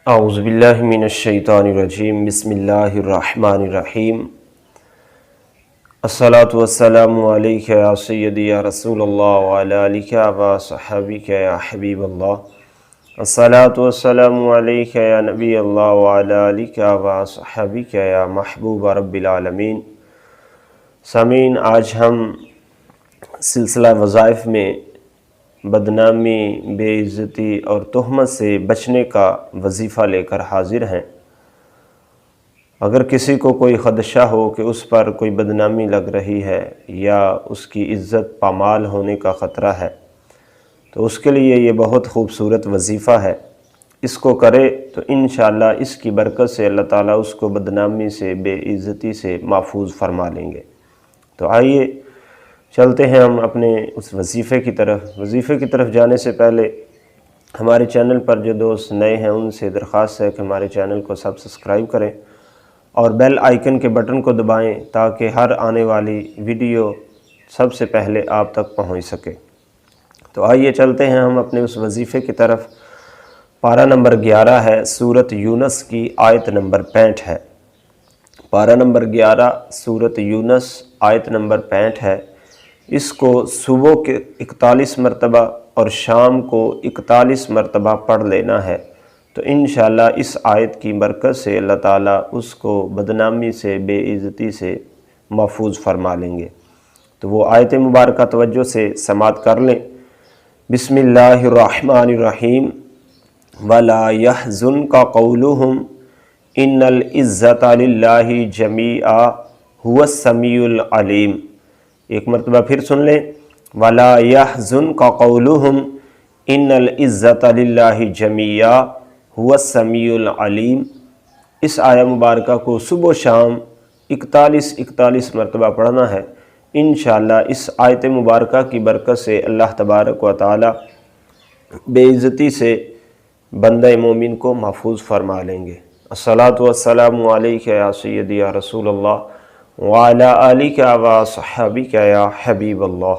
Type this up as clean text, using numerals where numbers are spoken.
اعوذ باللہ من الشیطان الرجیم، بسم اللہ الرحمن الرحیم۔ الصلاۃ والسلام علیک یا سیدی یا رسول اللہ وعلی آلک و صحابک یا حبیب اللہ۔ الصلاۃ والسلام علیک یا نبی اللہ وعلی آلک و صحابک یا محبوب رب العالمین۔ سامعین، آج ہم سلسلہ وظائف میں بدنامی، بے عزتی اور تہمت سے بچنے کا وظیفہ لے کر حاضر ہیں۔ اگر کسی کو کوئی خدشہ ہو کہ اس پر کوئی بدنامی لگ رہی ہے یا اس کی عزت پامال ہونے کا خطرہ ہے تو اس کے لیے یہ بہت خوبصورت وظیفہ ہے۔ اس کو کرے تو انشاءاللہ اس کی برکت سے اللہ تعالیٰ اس کو بدنامی سے، بے عزتی سے محفوظ فرما لیں گے۔ تو آئیے چلتے ہیں ہم اپنے اس وظیفے کی طرف۔ وظیفے کی طرف جانے سے پہلے ہمارے چینل پر جو دوست نئے ہیں ان سے درخواست ہے کہ ہمارے چینل کو سبسکرائب کریں اور بیل آئیکن کے بٹن کو دبائیں تاکہ ہر آنے والی ویڈیو سب سے پہلے آپ تک پہنچ سکے۔ تو آئیے چلتے ہیں ہم اپنے اس وظیفے کی طرف۔ پارہ نمبر 11 ہے، سورۃ یونس کی آیت نمبر 65 ہے۔ پارہ نمبر 11 سورۃ یونس آیت نمبر 65 ہے۔ اس کو صبح کے 41 مرتبہ اور شام کو 41 مرتبہ پڑھ لینا ہے تو انشاءاللہ اس آیت کی برکت سے اللہ تعالیٰ اس کو بدنامی سے، بے عزتی سے محفوظ فرما لیں گے۔ تو وہ آیت مبارکہ توجہ سے سماعت کر لیں۔ بسم اللہ الرحمن الرحیم۔ وَلَا يَحْزُنْكَ قَوْلُهُمْ إِنَّ الْعِزَّةَ لِلَّهِ جَمِيعًا هُوَ السَّمِيعُ الْعَلِيمُ۔ ایک مرتبہ پھر سن لیں۔ وَلَا يَحْزُنْكَ قَوْلُهُمْ إِنَّ الْعِزَّةَ لِلَّهِ جَمِيعًا هُوَ السَّمِيعُ الْعَلِيمُ۔ اس آیہ مبارکہ کو صبح و شام 41 مرتبہ پڑھنا ہے۔ انشاءاللہ اس آیت مبارکہ کی برکت سے اللہ تبارک و تعالی بے عزتی سے بندہ مومن کو محفوظ فرما لیں گے۔ الصلاۃ والسلام علیک یا سیدی یا رسول اللہ وعلی آلک و صحابک یا حبیب اللہ۔